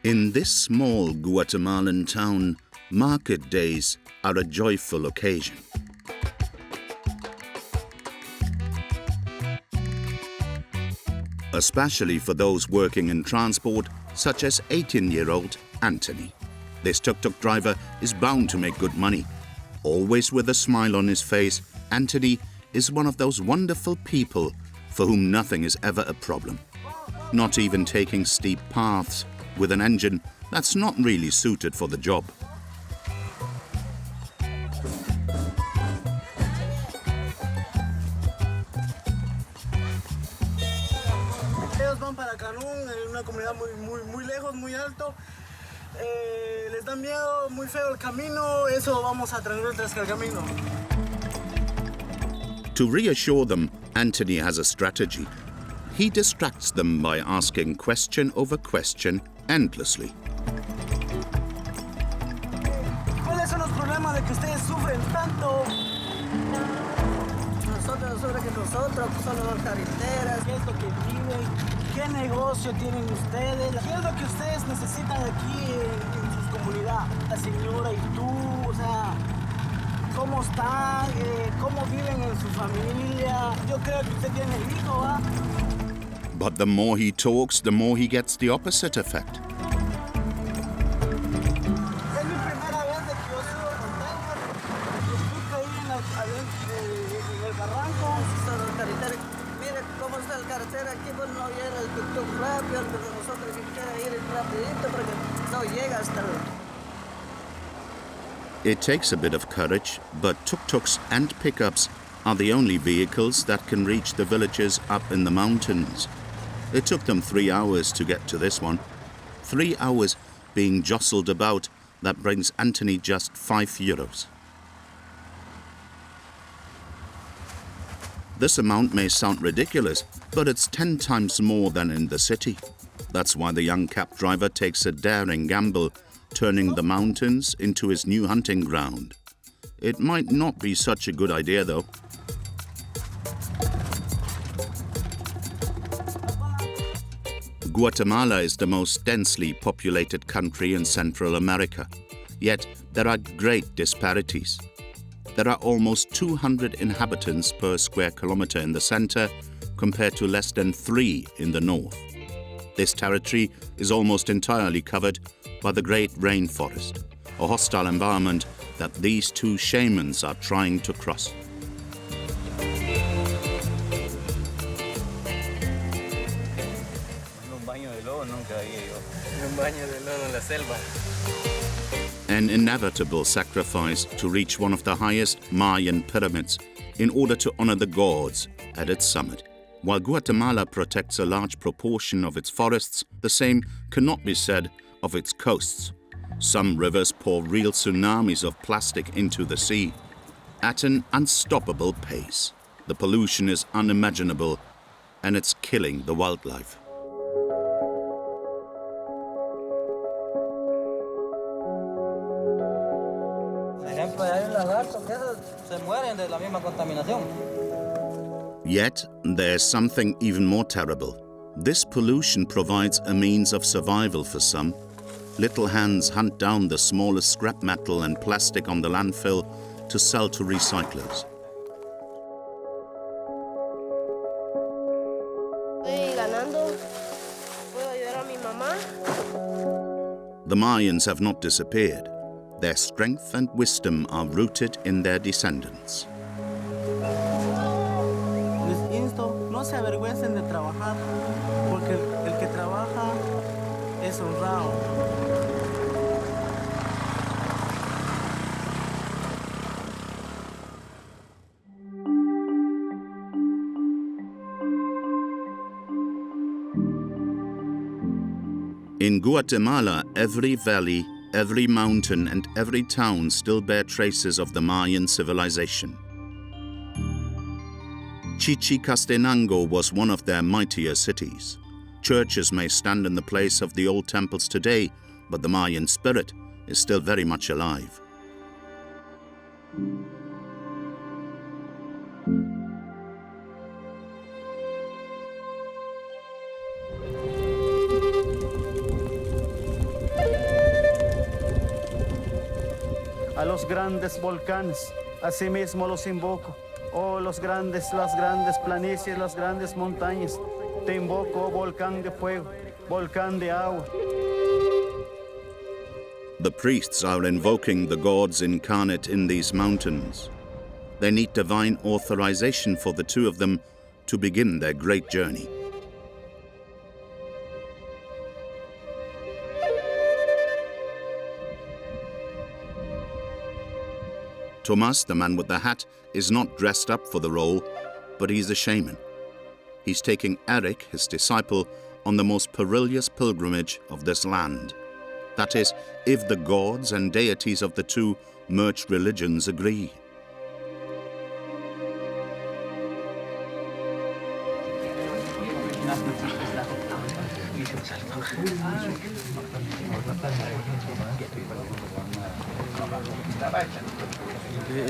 In this small Guatemalan town, market days are a joyful occasion. Especially for those working in transport, such as 18-year-old Anthony. This tuk-tuk driver is bound to make good money. Always with a smile on his face, Anthony is one of those wonderful people for whom nothing is ever a problem. Not even taking steep paths with an engine that's not really suited for the job. Ellos van para Cancún, en una comunidad muy lejos, muy alto. Les da miedo, muy feo el camino, eso vamos a traer tras el camino. To reassure them, Anthony has a strategy. He distracts them by asking question over question endlessly. ¿Cuáles son los problemas de que ustedes sufren tanto? Nosotros son las carreteras, ¿qué es lo que viven? ¿Qué negocio tienen ustedes? ¿Qué es lo que ustedes necesitan aquí en su comunidad? La señora y tú, o sea, ¿cómo están? ¿Cómo viven en su familia? Yo creo que usted tiene hijo, ¿va? But the more he talks, the more he gets the opposite effect. Es mi primera vez de que yo subo montaña. Estoy caído en el barranco. Mire cómo está la carretera aquí, pues no llega el tuk-tuk rápido, pero nosotros queremos ir rapidito porque no llega hasta It takes a bit of courage, but tuk-tuks and pickups are the only vehicles that can reach the villages up in the mountains. It took them 3 hours to get to this one. 3 hours being jostled about, that brings Anthony just €5. This amount may sound ridiculous, but it's 10 times more than in the city. That's why the young cab driver takes a daring gamble, turning the mountains into his new hunting ground. It might not be such a good idea, though. Guatemala is the most densely populated country in Central America. Yet there are great disparities. There are almost 200 inhabitants per square kilometer in the center, compared to less than 3 in the north. This territory is almost entirely covered by the Great Rainforest, a hostile environment that these two shamans are trying to cross. An inevitable sacrifice to reach one of the highest Mayan pyramids in order to honor the gods at its summit. While Guatemala protects a large proportion of its forests, the same cannot be said of its coasts. Some rivers pour real tsunamis of plastic into the sea at an unstoppable pace. The pollution is unimaginable, and it's killing the wildlife. Yet, there's something even more terrible. This pollution provides a means of survival for some. Little hands hunt down the smallest scrap metal and plastic on the landfill to sell to recyclers. The Mayans have not disappeared. Their strength and wisdom are rooted in their descendants. Les insto, no se avergüencen de trabajar, porque el que trabaja es honrado. In Guatemala, every valley, every mountain, and every town still bear traces of the Mayan civilization. Chichicastenango was one of their mightier cities. Churches may stand in the place of the old temples today, but the Mayan spirit is still very much alive. los grandes volcanes. Asimismo los invoco. Oh, las grandes planicies, las grandes montañas. Te invoco, oh volcán de fuego, volcán de agua. The priests are invoking the gods incarnate in these mountains. They need divine authorization for the two of them to begin their great journey. Tomas, the man with the hat, is not dressed up for the role, but he's a shaman. He's taking Eric, his disciple, on the most perilous pilgrimage of this land. That is, if the gods and deities of the two merged religions agree.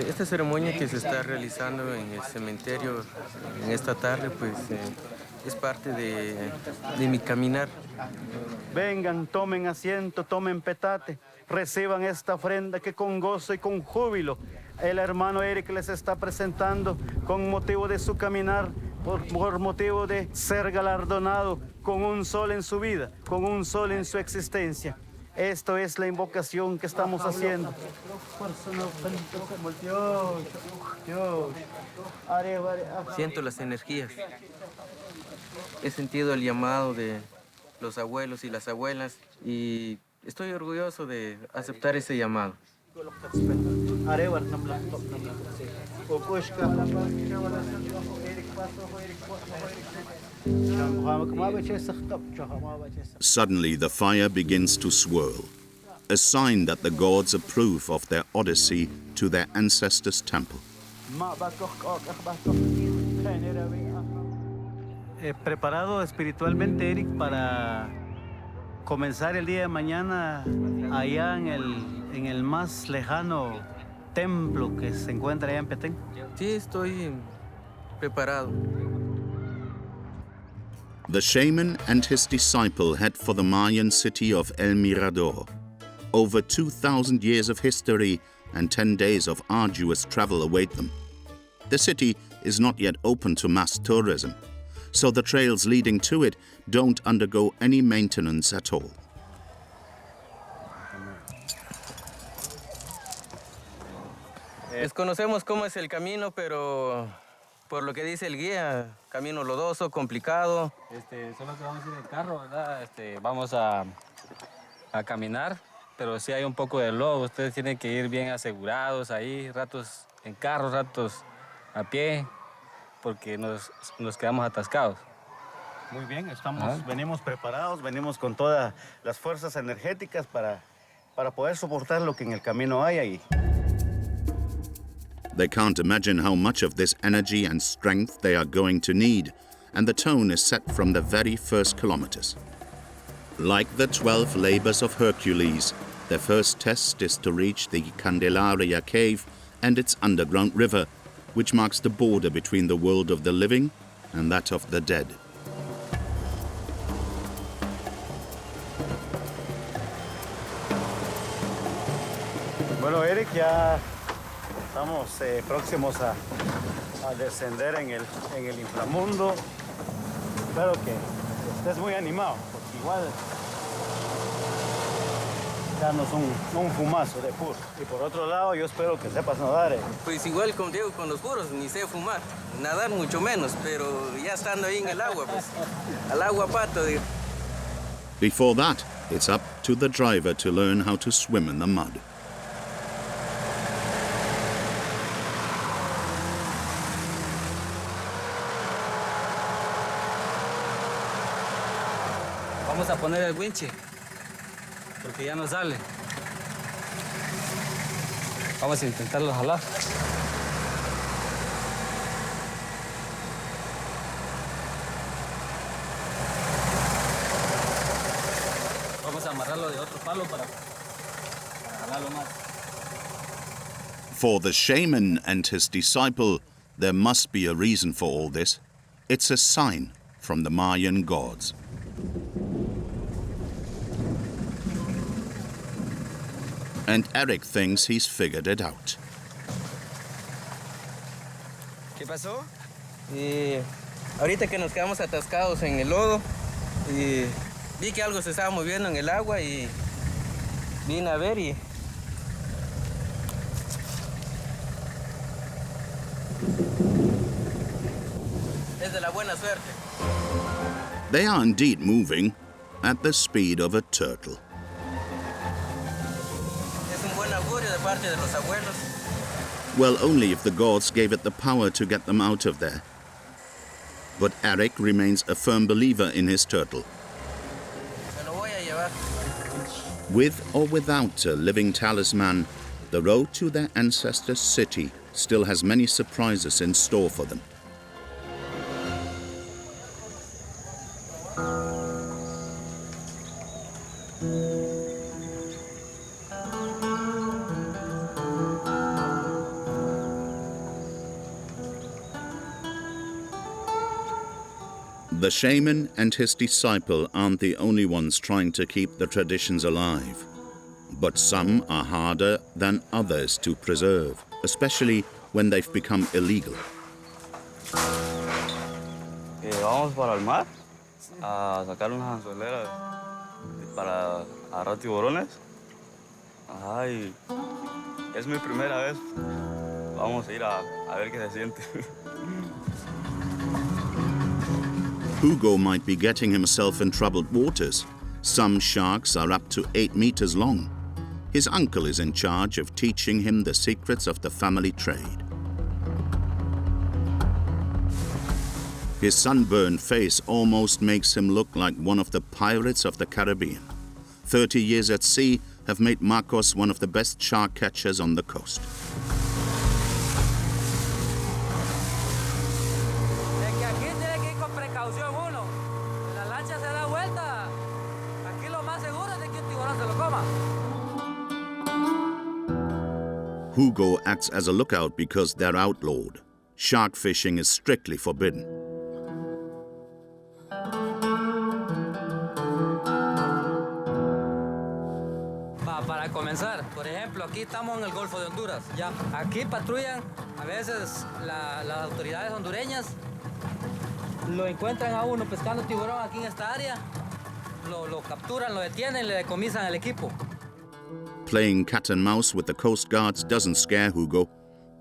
Esta ceremonia que se está realizando en el cementerio en esta tarde, pues es parte de mi caminar. Vengan, tomen asiento, tomen petate, reciban esta ofrenda que con gozo y con júbilo el hermano Eric les está presentando con motivo de su caminar, por motivo de ser galardonado con un sol en su vida, con un sol en su existencia. Esto es la invocación que estamos haciendo. Siento las energías. He sentido el llamado de los abuelos y las abuelas y estoy orgulloso de aceptar ese llamado. Suddenly the fire begins to swirl, a sign that the gods approve of their odyssey to their ancestors' temple. Preparado espiritualmente, Eric, para comenzar el día de mañana allá en el más lejano templo que se encuentra allá en Petén. Sí, estoy preparado. The shaman and his disciple head for the Mayan city of El Mirador. Over 2,000 years of history and 10 days of arduous travel await them. The city is not yet open to mass tourism, so the trails leading to it don't undergo any maintenance at all. Desconocemos cómo es el camino, pero por lo que dice el guía, camino lodoso, complicado. Solo que vamos a ir en carro, ¿verdad? Vamos a caminar, pero sí hay un poco de lodo. Ustedes tienen que ir bien asegurados ahí, ratos en carro, ratos a pie, porque nos quedamos atascados. Muy bien, venimos preparados, venimos con todas las fuerzas energéticas para poder soportar lo que en el camino hay ahí. They can't imagine how much of this energy and strength they are going to need, and the tone is set from the very first kilometers. Like the 12 labors of Hercules, their first test is to reach the Candelaria cave and its underground river, which marks the border between the world of the living and that of the dead. Bueno, Eric, ya estamos próximos a descender en el inframundo. Espero que estés muy animado, porque igual darnos un fumazo de puro. Y por otro lado, yo espero que sepas nadar. Pues igual como digo, con los puros, ni sé fumar, nadar mucho menos, pero ya estando ahí en el agua, pues, al agua pato, digo. Before that, it's up to the driver to learn how to swim in the mud. Vamos a poner el winche, porque ya no sale. Vamos a intentarlo jalar. Vamos a amarrarlo de otro palo para jalarlo más. For the shaman and his disciple, there must be a reason for all this. It's a sign from the Mayan gods. And Eric thinks he's figured it out. ¿Qué pasó? Y ahorita que nos quedamos atascados en el lodo y vi que algo se estaba moviendo en el agua y vine a ver y es de la buena suerte. They are indeed moving at the speed of a turtle. Es un buen augurio de parte de los abuelos. Well, only if the gods gave it the power to get them out of there. But Eric remains a firm believer in his turtle. Me lo voy a llevar. With or without a living talisman, the road to their ancestors' city still has many surprises in store for them. The shaman and his disciple aren't the only ones trying to keep the traditions alive. But some are harder than others to preserve, especially when they've become illegal. Vamos para el mar a sacar unas anzuelas para agarrar tiburones. Ajá, y es mi primera vez. Vamos a ir a ver qué se siente. Hugo might be getting himself in troubled waters. Some sharks are up to 8 meters long. His uncle is in charge of teaching him the secrets of the family trade. His sunburned face almost makes him look like one of the pirates of the Caribbean. 30 years at sea have made Marcos one of the best shark catchers on the coast. Hugo acts as a lookout because they're outlawed. Shark fishing is strictly forbidden. Para comenzar, por ejemplo, aquí estamos en el Golfo de Honduras. Ya, aquí patrullan a veces las autoridades hondureñas. Lo encuentran a uno pescando tiburón aquí en esta área. Lo capturan, lo detienen, le decomisan el equipo. Playing cat and mouse with the Coast Guards doesn't scare Hugo,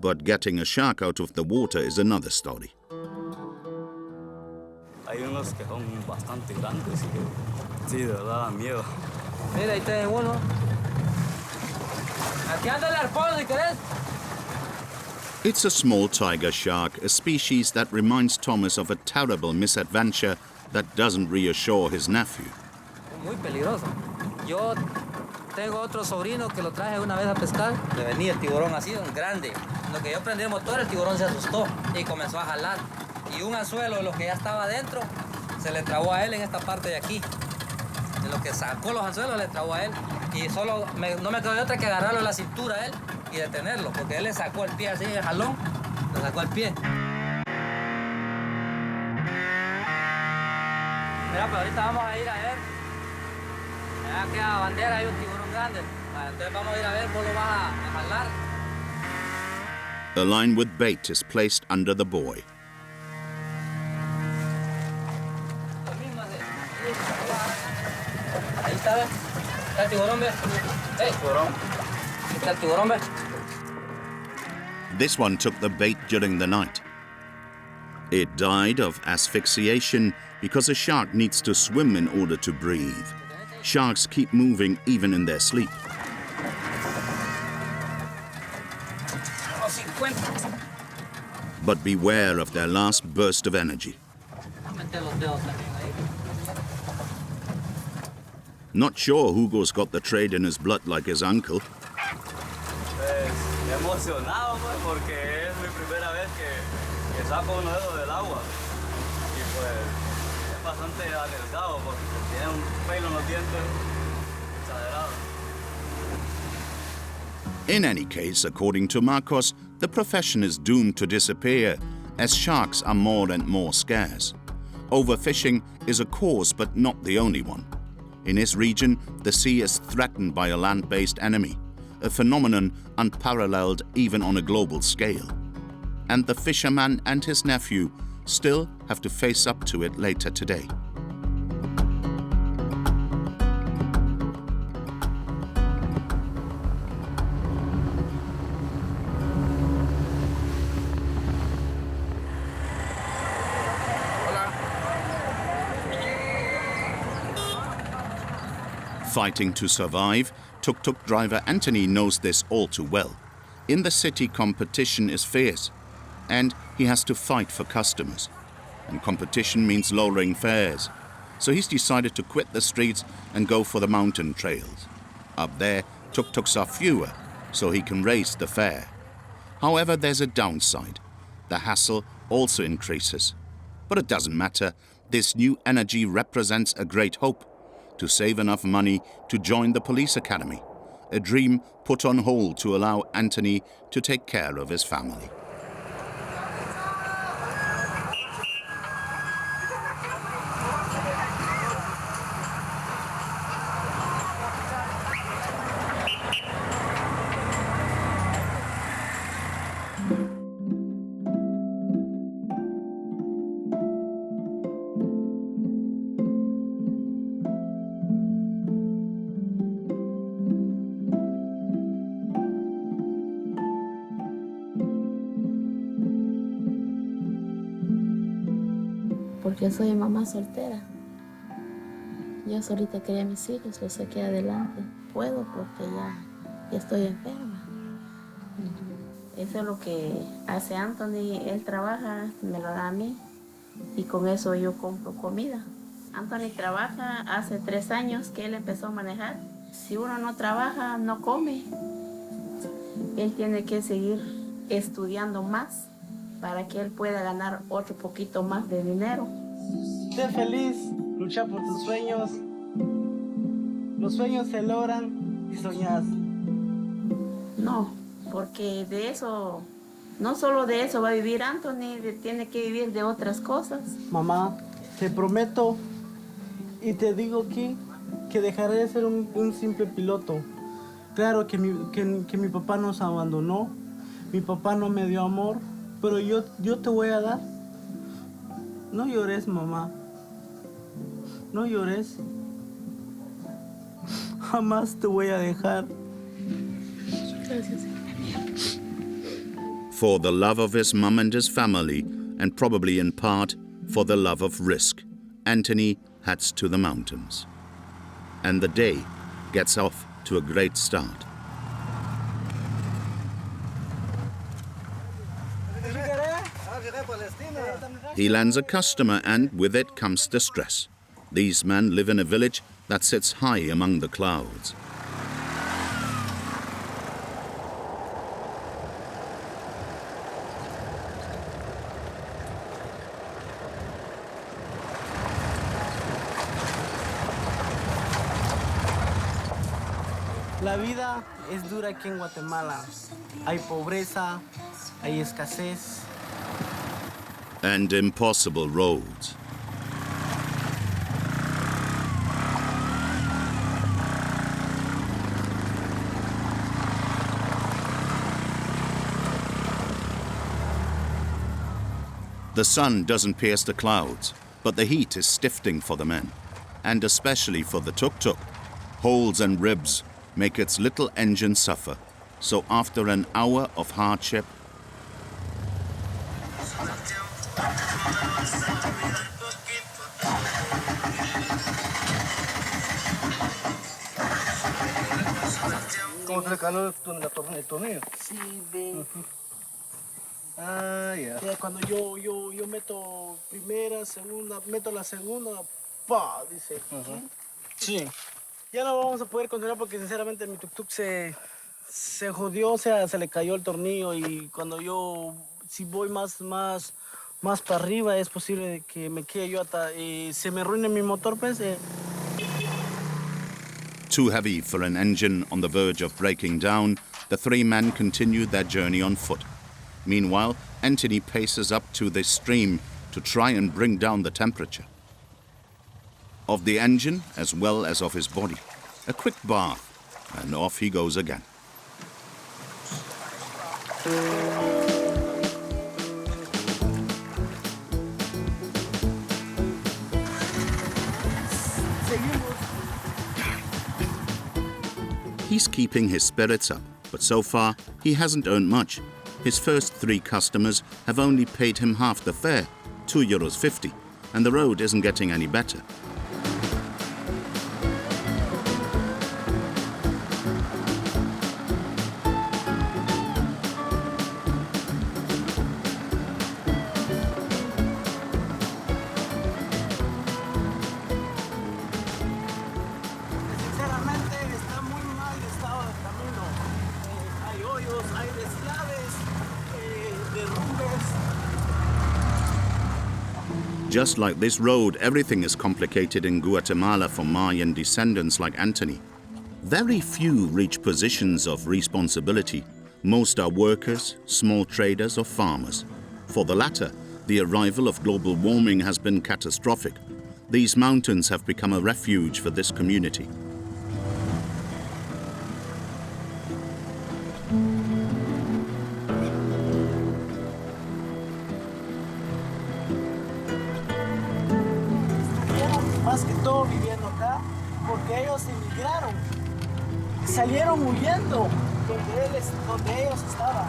but getting a shark out of the water is another story. Hay unos que son bastante grandes y que sí, de verdad dan miedo. Mira, ahí tienen uno. Aquí anda el arpón, si querés. It's a small tiger shark, a species that reminds Thomas of a terrible misadventure that doesn't reassure his nephew. Muy peligroso. Yo tengo otro sobrino que lo traje una vez a pescar. Le venía el tiburón así, un grande. Lo que yo prendí el motor, el tiburón se asustó y comenzó a jalar. Y un anzuelo, lo que ya estaba adentro, se le trabó a él en esta parte de aquí. De lo que sacó los anzuelos, le trabó a él. Y solo no me quedó de otra que agarrarlo en la cintura a él y detenerlo, porque él le sacó el pie así, el jalón, le sacó el pie. Mira, pues ahorita vamos a ir a ver. Allá queda bandera, hay un tiburón grande. Entonces vamos a ir a ver, vos lo vas a jalar. A line with bait is placed under the buoy. Ahí está, ¿ves? Está el tiburón, ¿ves? ¡Hey, tiburón! Ahí está el tiburón, ¿ves? This one took the bait during the night. It died of asphyxiation because a shark needs to swim in order to breathe. Sharks keep moving even in their sleep. But beware of their last burst of energy. Not sure Hugo's got the trade in his blood like his uncle. Pues emocionado, pues, porque es mi primera vez que saco uno de esos del agua. Y pues es bastante arriesgado porque tiene un pelo en los dientes exagerado. In any case, according to Marcos, the profession is doomed to disappear as sharks are more and more scarce. Overfishing is a cause, but not the only one. In his region, the sea is threatened by a land-based enemy, a phenomenon unparalleled even on a global scale. And the fisherman and his nephew still have to face up to it later today. Fighting to survive, tuk-tuk driver Anthony knows this all too well. In the city, competition is fierce, and he has to fight for customers. And competition means lowering fares. So he's decided to quit the streets and go for the mountain trails. Up there, tuk-tuks are fewer, so he can raise the fare. However, there's a downside. The hassle also increases. But it doesn't matter. This new energy represents a great hope to save enough money to join the police academy, a dream put on hold to allow Anthony to take care of his family. Porque soy mamá soltera. Yo solita quería a mis hijos, los saqué adelante. Puedo porque ya estoy enferma. Eso es lo que hace Anthony. Él trabaja, me lo da a mí y con eso yo compro comida. Anthony trabaja hace 3 años que él empezó a manejar. Si uno no trabaja, no come. Él tiene que seguir estudiando más para que él pueda ganar otro poquito más de dinero. Sé feliz, luchar por tus sueños. Los sueños se logran y soñas. No, porque de eso, no solo de eso va a vivir Anthony, tiene que vivir de otras cosas. Mamá, te prometo y te digo aquí que dejaré de ser un simple piloto. Claro que mi papá nos abandonó, mi papá no me dio amor, pero yo te voy a dar. No llores, mamá. No llores. Jamás te voy a dejar. For the love of his mum and his family, and probably in part for the love of risk, Anthony heads to the mountains. And the day gets off to a great start. He lands a customer and with it comes distress. These men live in a village that sits high among the clouds. La vida es dura aquí en Guatemala. Hay pobreza, hay escasez. And impossible roads. The sun doesn't pierce the clouds, but the heat is stifling for the men, and especially for the tuk-tuk. Holes and ribs make its little engine suffer. So after an hour of hardship, ¿Cómo se le caló el tornillo? Sí, ven. Ah, ya. Yeah. Cuando yo meto primera, segunda, meto la segunda, ¡pa! Dice. Sí. Ya no vamos a poder continuar porque sinceramente mi tuk-tuk se jodió, o sea, se le cayó el tornillo y cuando si voy más para arriba es posible que me quede yo hasta, se me arruine mi motor, pues. Too heavy for an engine on the verge of breaking down, the 3 men continue their journey on foot. Meanwhile, Anthony paces up to the stream to try and bring down the temperature of the engine as well as of his body. A quick bath, and off he goes again. He's keeping his spirits up, but so far he hasn't earned much. His first 3 customers have only paid him half the fare, €2.50, and the road isn't getting any better. Sinceramente está muy mal el estado del camino. Hay hoyos, hay deslaves, derrumbes. Just like this road, everything is complicated in Guatemala for Mayan descendants like Anthony. Very few reach positions of responsibility. Most are workers, small traders or farmers. For the latter, the arrival of global warming has been catastrophic. These mountains have become a refuge for this community. Más que todo viviendo acá, porque ellos emigraron, salieron huyendo donde ellos estaban,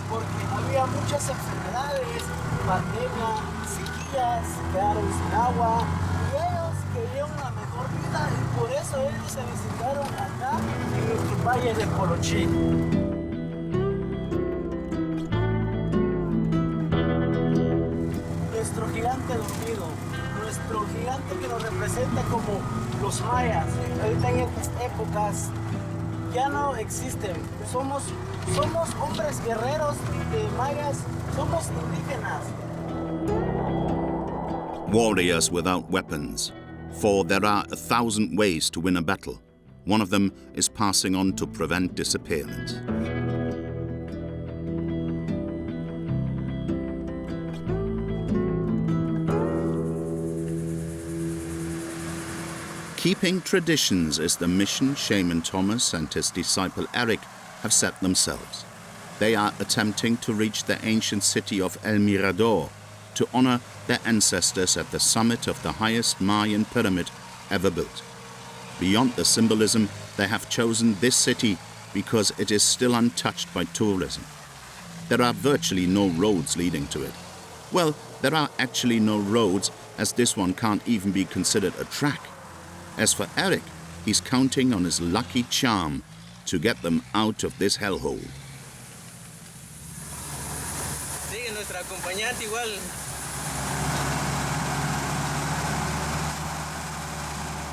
porque había muchas enfermedades, pandemia, sequías, se quedaron sin agua, y ellos querían una mejor vida, y por eso ellos se visitaron acá en nuestro valle de Polochín. Nuestro gigante dormido, nuestro gigante que nos representa como los mayas. Ahorita en estas épocas ya no existen. Somos hombres guerreros de mayas, somos indígenas. Warriors without weapons. For there are 1,000 ways to win a battle. One of them is passing on to prevent disappearance. Keeping traditions is the mission Shaman Thomas and his disciple Eric have set themselves. They are attempting to reach the ancient city of El Mirador to honor their ancestors at the summit of the highest Mayan pyramid ever built. Beyond the symbolism, they have chosen this city because it is still untouched by tourism. There are virtually no roads leading to it. Well, there are actually no roads, as this one can't even be considered a track. As for Eric, he's counting on his lucky charm to get them out of this hellhole. Sigue nuestra acompañante igual.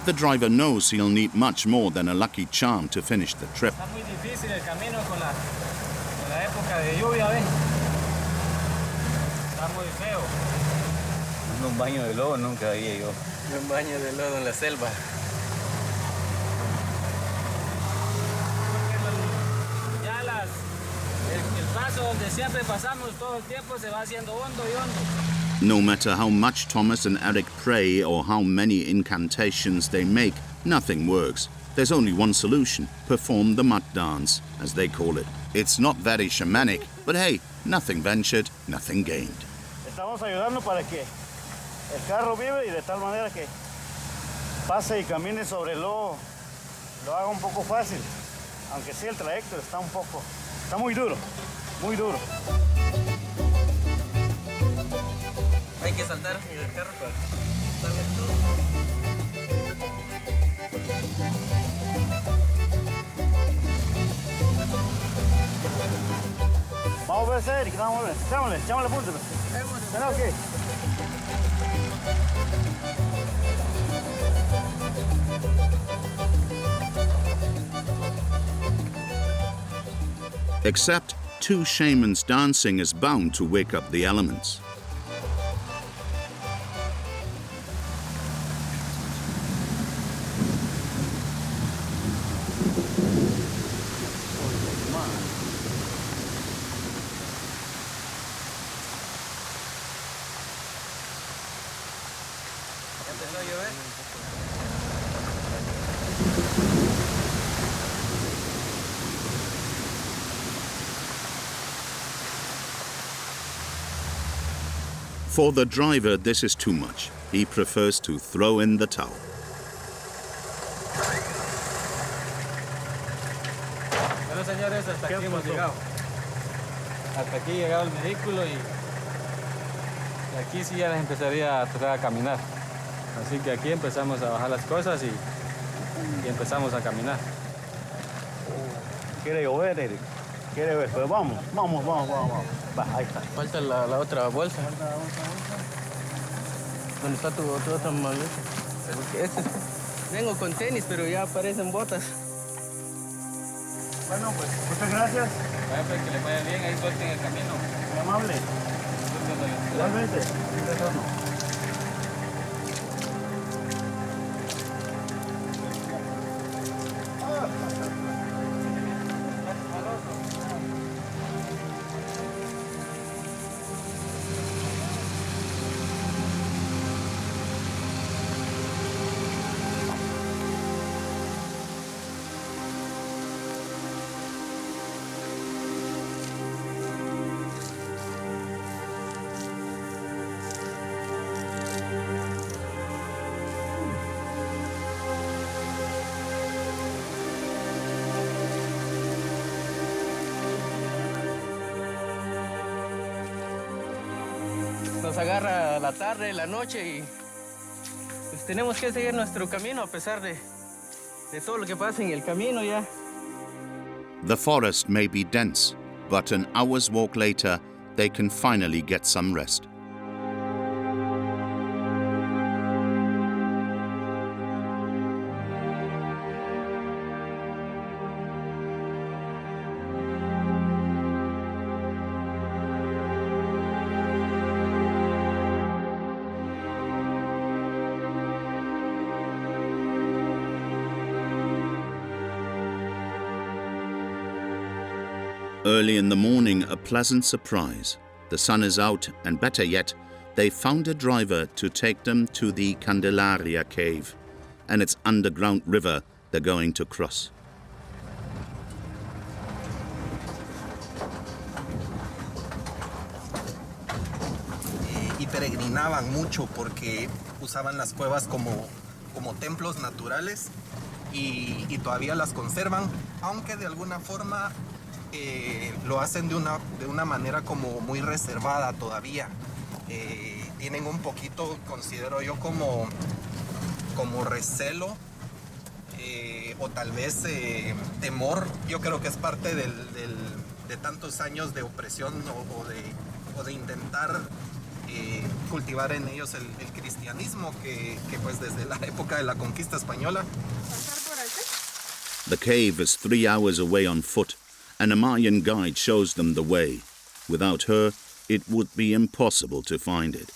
The driver knows he'll need much more than a lucky charm to finish the trip. Está muy difícil el camino con la época de lluvia, ¿ves? Está muy feo. Un baño de lodo nunca había yo. Un baño de lodo en la selva. Ya el paso donde siempre pasamos todo el tiempo se va haciendo hondo y hondo. No matter how much Thomas and Eric pray or how many incantations they make, nothing works. There's only one solution: perform the mud dance, as they call it. It's not very shamanic, but hey, nothing ventured, nothing gained. Estamos ayudando para que el carro vive y de tal manera que pase y camine sobre el lodo, lo haga un poco fácil, aunque sí el trayecto está muy duro, muy duro. Hay que saltar en el carro para salga todo. Vamos a ver, Eric, vamos a ver. Chámale punta. ¿Será o qué? Except 2 shamans dancing is bound to wake up the elements. Empezó a llover. For the driver, this is too much. He prefers to throw in the towel. Bueno, señores, hasta aquí hemos llegado. Hasta aquí ha llegado el vehículo y aquí sí ya les empezaría a tocar a caminar. Así que aquí empezamos a bajar las cosas y empezamos a caminar. Quiere llover, Eric. Quiere ver, pero vamos. Va, ahí está. Falta la otra bolsa. ¿Dónde está tu otra maleta? Porque vengo con tenis, pero ya aparecen botas. Bueno, pues muchas gracias. Vaya, pues, que le vaya bien, ahí suelten el camino. Muy amable. Igualmente. Nos agarra la tarde, la noche y pues tenemos que seguir nuestro camino a pesar de todo lo que pasa en el camino ya. The forest may be dense, but an hour's walk later, they can finally get some rest. Early in the morning, a pleasant surprise. The sun is out, and better yet, they found a driver to take them to the Candelaria cave and its underground river they're going to cross. Y peregrinaban mucho porque usaban las cuevas como templos naturales y todavía las conservan, aunque de alguna forma lo hacen de una manera como muy reservada todavía. Tienen un poquito, considero yo, como recelo o tal vez temor. Yo creo que es parte de tantos años de opresión o de intentar cultivar en ellos el cristianismo que pues desde la época de la conquista española. The cave is 3 hours away on foot, and a Mayan guide shows them the way. Without her, it would be impossible to find it.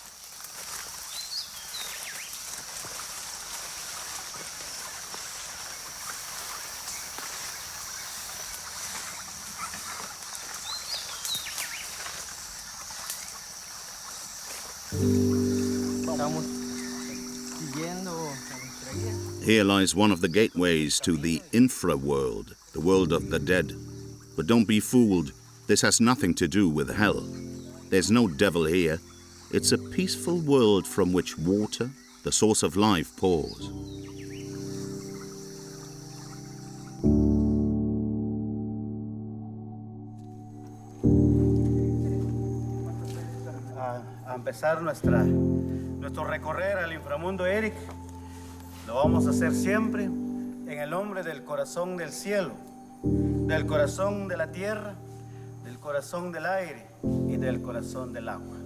Here lies one of the gateways to the infra-world, the world of the dead. But don't be fooled, this has nothing to do with hell. There's no devil here. It's a peaceful world from which water, the source of life, pours. A empezar nuestro recorrer al inframundo, Eric. Lo vamos a hacer siempre en el nombre del corazón del cielo, del corazón de la tierra, del corazón del aire y del corazón del agua.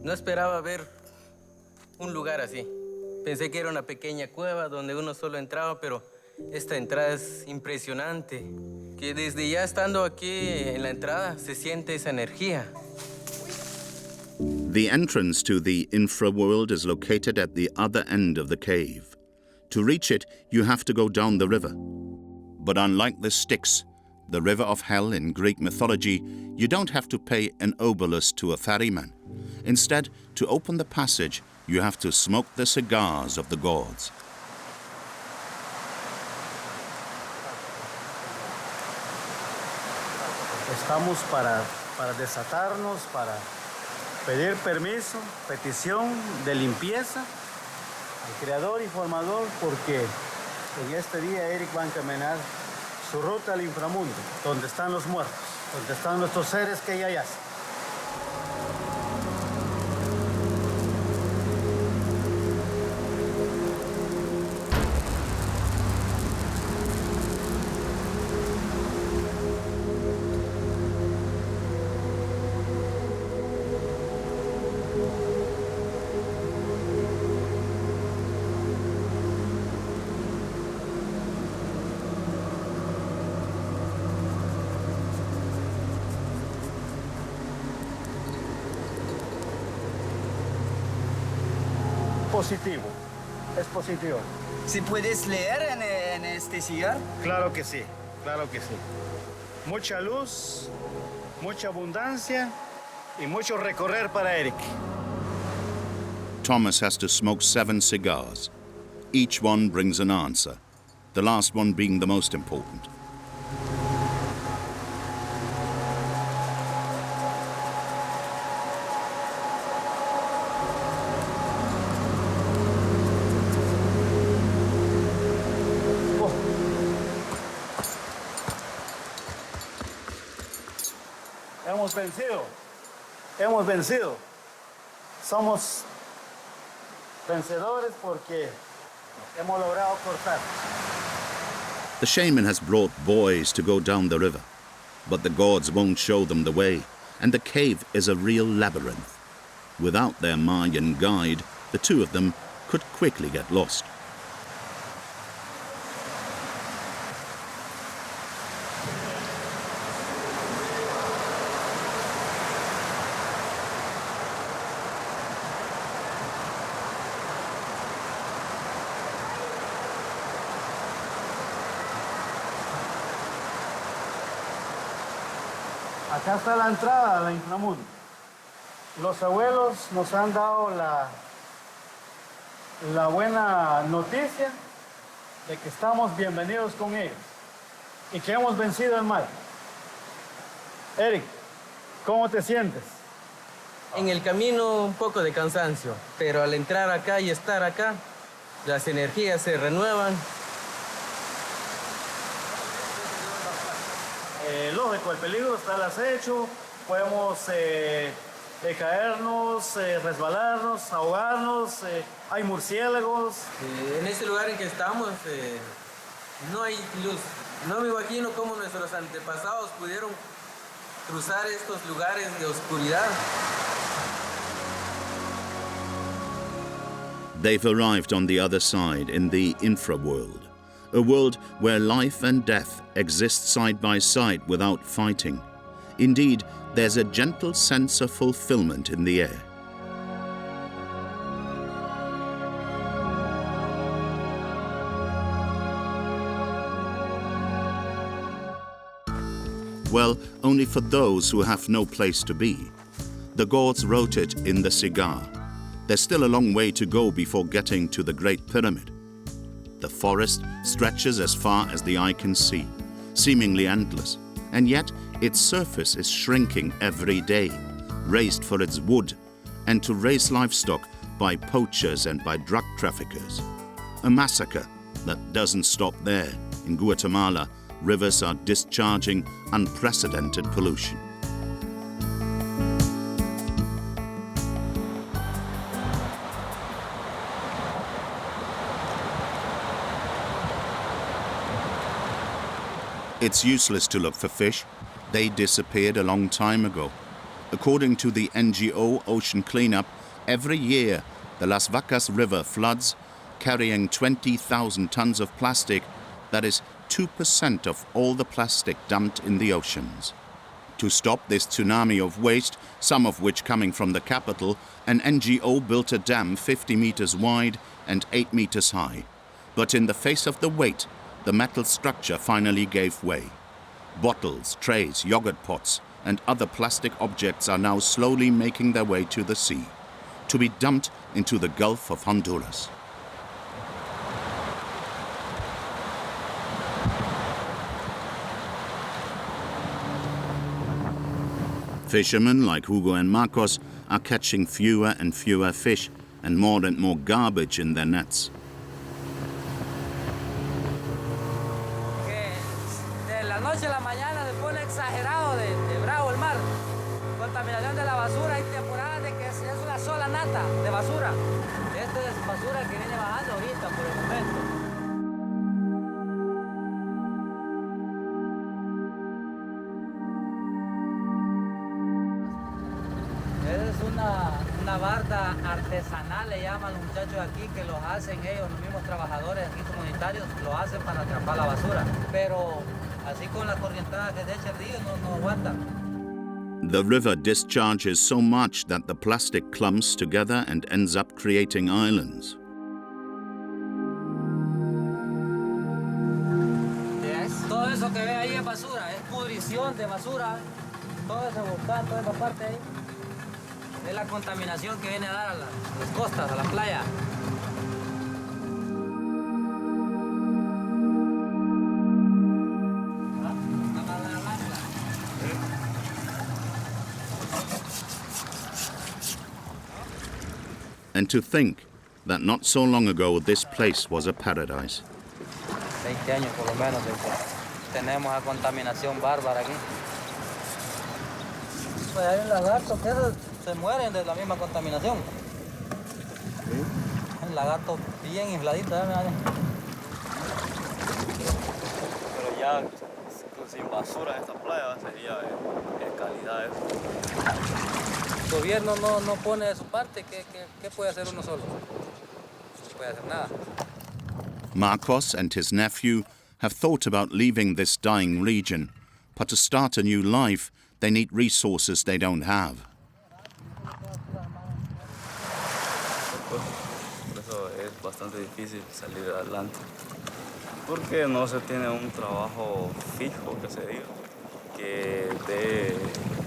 No esperaba ver un lugar así. Pensé que era una pequeña cueva donde uno solo entraba, pero esta entrada es impresionante. Que desde ya estando aquí en la entrada se siente esa energía. The entrance to the infraworld is located at the other end of the cave. To reach it, you have to go down the river. But unlike the Styx, the river of hell in Greek mythology, you don't have to pay an obolus to a ferryman. Instead, to open the passage, you have to smoke the cigars of the gods. Estamos para desatarnos, pedir permiso, petición de limpieza al creador y formador, porque en este día Eric va a encaminar su ruta al inframundo, donde están los muertos, donde están nuestros seres que ya yacen. Positivo, es positivo. ¿Sí puedes leer en este cigarro? Claro que sí, claro que sí. Mucha luz, mucha abundancia y mucho recorrer para Eric. Thomas has to smoke 7 cigars. Each one brings an answer, the last one being the most important. Hemos vencido, hemos vencido. Somos vencedores porque hemos logrado cortar. The shaman has brought boys to go down the river, but the gods won't show them the way, and the cave is a real labyrinth. Without their Mayan guide, the two of them could quickly get lost. Acá está la entrada al inframundo. Los abuelos nos han dado la buena noticia de que estamos bienvenidos con ellos y que hemos vencido el mal. Eric, ¿cómo te sientes? En el camino un poco de cansancio, pero al entrar acá y estar acá, las energías se renuevan. Lógico, el peligro está al acecho, podemos caernos, resbalarnos, ahogarnos, hay murciélagos. En este lugar en que estamos no hay luz. No me imagino cómo nuestros antepasados pudieron cruzar estos lugares de oscuridad. They've arrived on the other side in the infraworld, a world where life and death exist side by side without fighting. Indeed, there's a gentle sense of fulfillment in the air. Well, only for those who have no place to be. The gods wrote it in the cigar. There's still a long way to go before getting to the Great Pyramid. The forest stretches as far as the eye can see, seemingly endless, and yet its surface is shrinking every day, raised for its wood and to raise livestock by poachers and by drug traffickers. A massacre that doesn't stop there. In Guatemala, rivers are discharging unprecedented pollution. It's useless to look for fish. They disappeared a long time ago. According to the NGO Ocean Cleanup, every year the Las Vacas River floods, carrying 20,000 tons of plastic. That is 2% of all the plastic dumped in the oceans. To stop this tsunami of waste, some of which coming from the capital, an NGO built a dam 50 meters wide and 8 meters high. But in the face of the weight, the metal structure finally gave way. Bottles, trays, yogurt pots, and other plastic objects are now slowly making their way to the sea, to be dumped into the Gulf of Honduras. Fishermen like Hugo and Marcos are catching fewer and fewer fish and more garbage in their nets. De la noche a la mañana se pone exagerado de bravo el mar. Contaminación de la basura, hay temporadas de que es una sola nata de basura. Esta es basura que viene bajando ahorita por el momento. Es una barda artesanal, le llaman los muchachos aquí, que los hacen ellos, los mismos trabajadores aquí comunitarios, lo hacen para atrapar la basura. Pero así con la corrientada que se echa el río no aguantan. The river discharges so much that the plastic clumps together and ends up creating islands. Todo eso que ve ahí es basura, es pudrición de basura. Todo ese volcán, toda esa parte ahí, es la contaminación que viene a dar a las costas, a la playa. And to think that not so long ago this place was a paradise. 20 años por lo menos de que tenemos la contaminación bárbara aquí. Pues hay lagartos que se mueren de la misma contaminación. El lagarto bien infladito, ¿eh? Pero ya sin basura en esta playa sería de calidad eso. El gobierno no pone de su parte, ¿qué puede hacer uno solo? No puede hacer nada. Marcos and his nephew have thought about leaving this dying region, but to start a new life, they need resources they don't have. Por eso es bastante difícil salir adelante, porque no se tiene un trabajo fijo, que se diga, que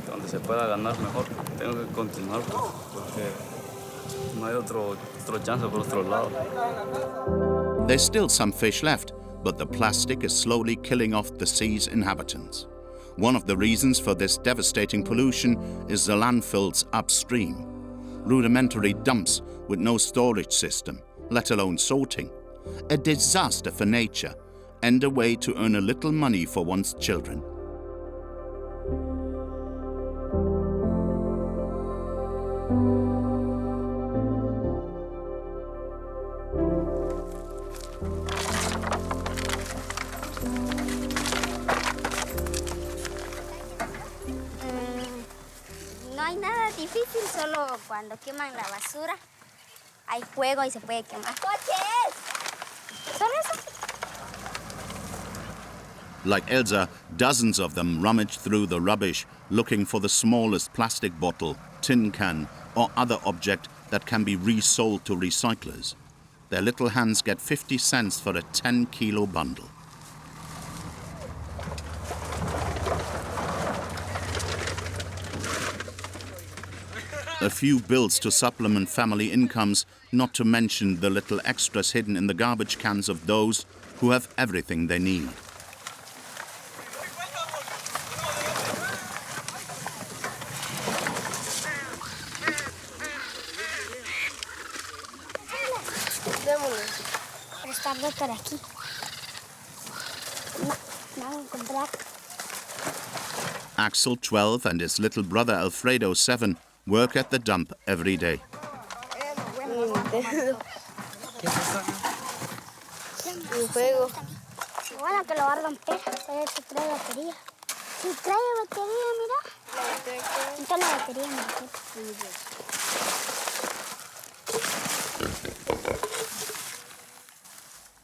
donde se pueda ganar mejor. Tengo que continuar porque no hay otro chance por otro lado. There's still some fish left, but the plastic is slowly killing off the sea's inhabitants. One of the reasons for this devastating pollution is the landfills upstream. Rudimentary dumps with no storage system, let alone sorting. A disaster for nature and a way to earn a little money for one's children. No hay nada difícil, solo cuando queman la basura hay fuego y se puede quemar. ¡Coches! ¿Solo eso? Like Elsa, dozens of them rummage through the rubbish looking for the smallest plastic bottle, tin can, or other object that can be resold to recyclers. Their little hands get 50 cents for a 10-kilo bundle. A few bills to supplement family incomes, not to mention the little extras hidden in the garbage cans of those who have everything they need. Por aquí. Vamos a comprar. Axel, 12, and his little brother Alfredo, 7, work at the dump every day. Un juego. Bueno, que lo va a romper, pero que trae batería. Si trae batería, mira. Quita la batería, mira.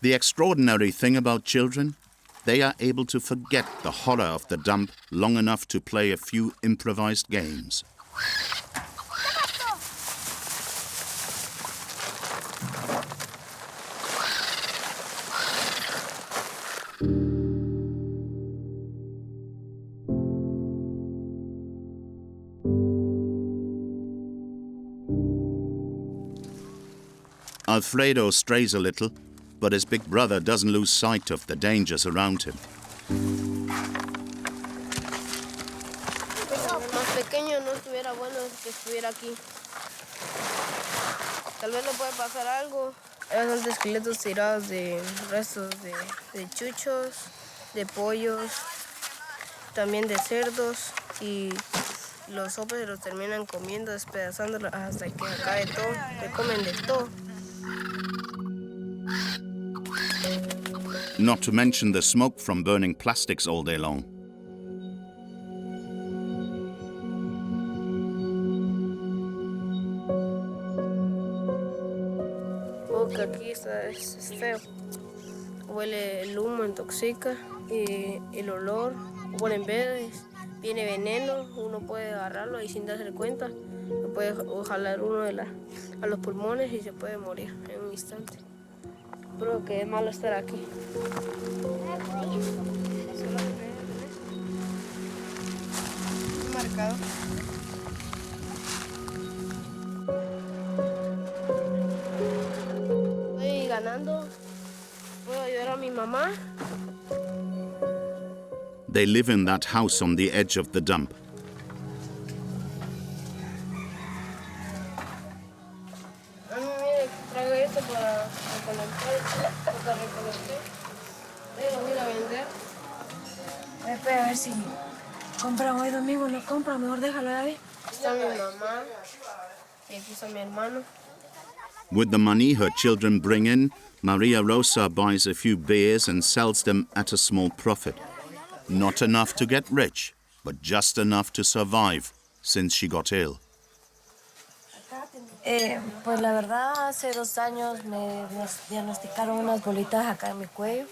The extraordinary thing about children, they are able to forget the horror of the dump long enough to play a few improvised games. Alfredo strays a little, but his big brother doesn't lose sight of the dangers around him. Más pequeño no estuviera fuera bueno que estuviera aquí. Tal vez le puede pasar algo. Hay bastantes esqueletos tirados de restos de chuchos, de pollos, también de cerdos, y los hombres los terminan comiendo, despedazándolos hasta que acabe todo, que comen de todo. Not to mention the smoke from burning plastics all day long. Que aquí es feo. Huele el humo, intoxica, y el olor, huelen verdes, viene veneno, uno puede agarrarlo y sin darse cuenta, lo puede jalar uno a los pulmones y se puede morir en un instante. Creo que es malo estar aquí. Marcado. Ganando, puedo ayudar a mi mamá. They live in that house on the edge of the dump. Mire, traigo esto para recolectar. Voy a ir a vender. A ver si compran hoy domingo o no compran, mejor déjalo ahí. Está mi mamá y aquí está mi hermano. With the money her children bring in, Maria Rosa buys a few beers and sells them at a small profit. Not enough to get rich, but just enough to survive since she got ill. Pues la verdad, hace 2 años me diagnosticaron unas bolitas acá en mi cuello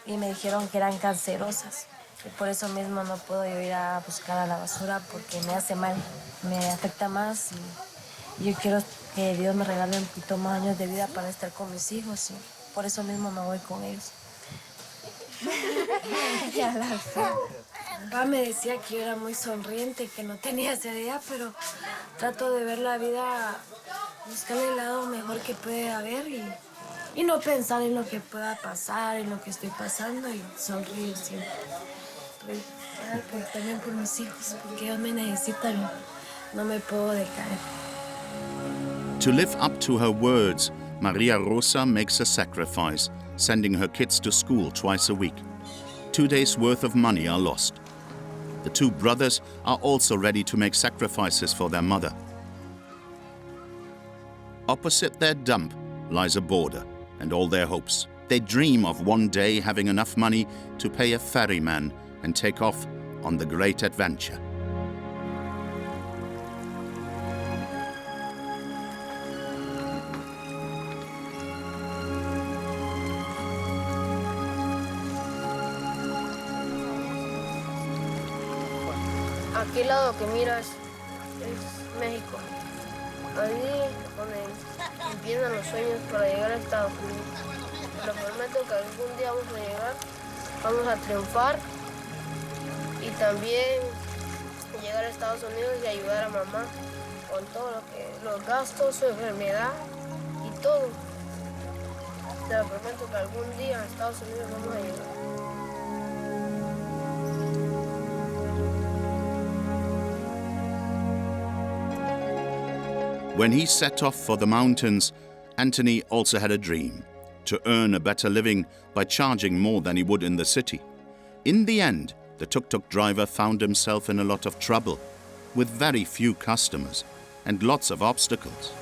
y me dijeron que eran cancerosas. Y por eso mismo no puedo yo ir a buscar a la basura porque me hace mal, me afecta más y yo quiero que Dios me regale un poquito más años de vida para estar con mis hijos y por eso mismo no voy con ellos. Ya la fe. Papá me decía que yo era muy sonriente, que no tenía seriedad, pero trato de ver la vida, buscar el lado mejor que puede haber y no pensar en lo que pueda pasar, en lo que estoy pasando y sonreír siempre. También por mis hijos, porque ellos me necesitan, no me puedo decaer. To live up to her words, Maria Rosa makes a sacrifice, sending her kids to school twice a week. 2 days' worth of money are lost. The 2 brothers are also ready to make sacrifices for their mother. Opposite their dump lies a border and all their hopes. They dream of one day having enough money to pay a ferryman and take off on the great adventure. Aquí al lado que miras es México. Allí donde empiezan los sueños para llegar a Estados Unidos. Pero prometo que algún día vamos a llegar, vamos a triunfar y también llegar a Estados Unidos y ayudar a mamá con todo los gastos, su enfermedad y todo. Te lo prometo que algún día a Estados Unidos vamos a llegar. When he set off for the mountains, Anthony also had a dream: to earn a better living by charging more than he would in the city. In the end, the tuk-tuk driver found himself in a lot of trouble, with very few customers and lots of obstacles.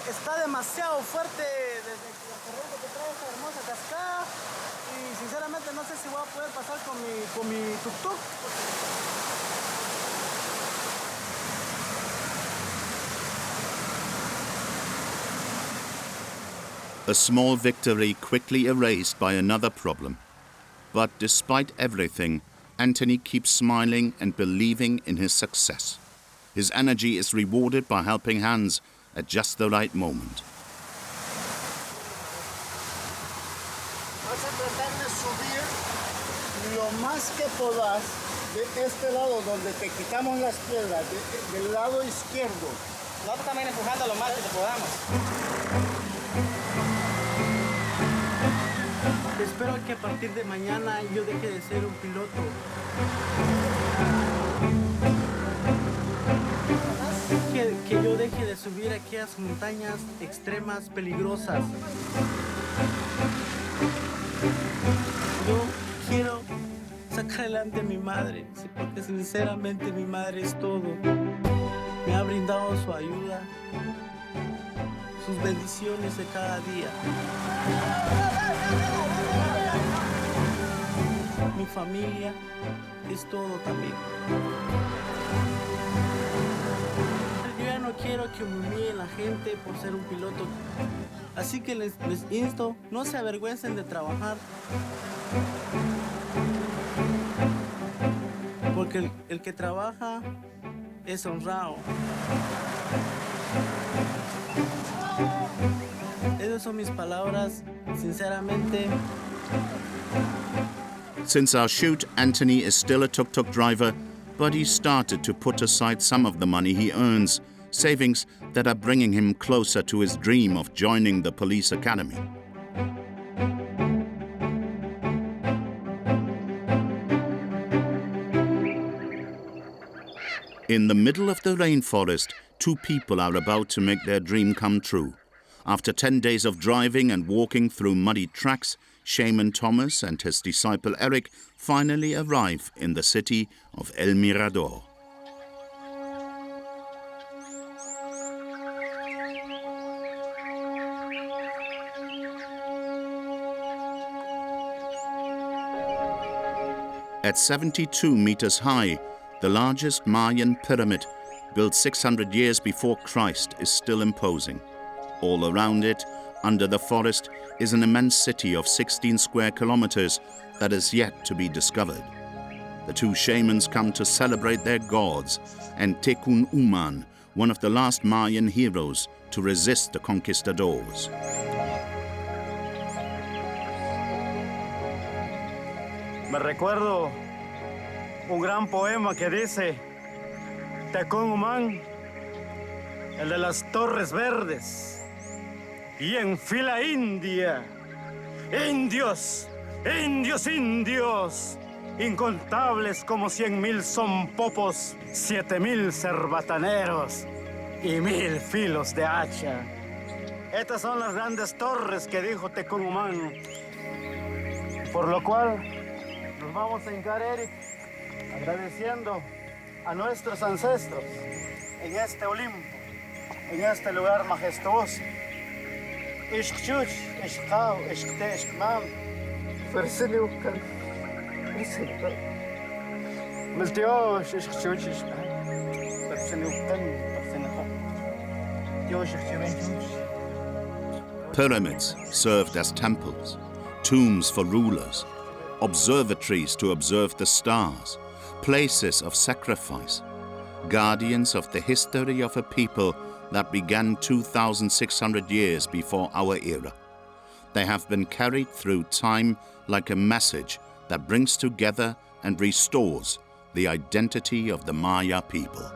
Está demasiado fuerte desde la corriente que trae esta hermosa cascada y sinceramente no sé si voy a poder pasar con mi tuk-tuk. A small victory quickly erased by another problem. But despite everything, Anthony keeps smiling and believing in his success. His energy is rewarded by helping hands at just the right moment. Vas a tratar de subir lo más que puedas de este lado donde te quitamos las piedras, del lado izquierdo. Nosotros también empujando lo más que podamos. Espero que a partir de mañana yo deje de ser un piloto. Que yo deje de subir aquellas montañas extremas, peligrosas. Yo quiero sacar adelante a mi madre, porque sinceramente mi madre es todo. Me ha brindado su ayuda, sus bendiciones de cada día. Mi familia es todo también. Yo ya no quiero que humillen la gente por ser un piloto. Así que les insto, no se avergüencen de trabajar. Porque el que trabaja es honrado. Esas son mis palabras, sinceramente. Since our shoot, Anthony is still a tuk-tuk driver, but he started to put aside some of the money he earns, savings that are bringing him closer to his dream of joining the police academy. In the middle of the rainforest, two people are about to make their dream come true. After 10 days of driving and walking through muddy tracks, Shaman Thomas and his disciple Eric finally arrive in the city of El Mirador. At 72 meters high, the largest Mayan pyramid, built 600 years before Christ, is still imposing. All around it, under the forest, is an immense city of 16 square kilometers that is yet to be discovered. The two shamans come to celebrate their gods and Tekun Uman, one of the last Mayan heroes to resist the conquistadors. Me recuerdo un gran poema que dice Tekun Uman, el de las Torres Verdes. Y en fila india, indios, indios, indios, incontables como 100,000 son popos, 7,000 cerbataneros y 1,000 filos de hacha. Estas son las grandes torres que dijo Tekun Uman, por lo cual nos vamos a hincar, Eric, agradeciendo a nuestros ancestros en este Olimpo, en este lugar majestuoso. Ishchuch, Ishkau, Ishkte, Ishkmam, Fersiliukan, Ishkau, Miltiosh, Ishchuch, Ishkau, Fersiliukan, Fersiliukan. Pyramids served as temples, tombs for rulers, observatories to observe the stars, places of sacrifice, guardians of the history of a people that began 2,600 years before our era. They have been carried through time like a message that brings together and restores the identity of the Maya people.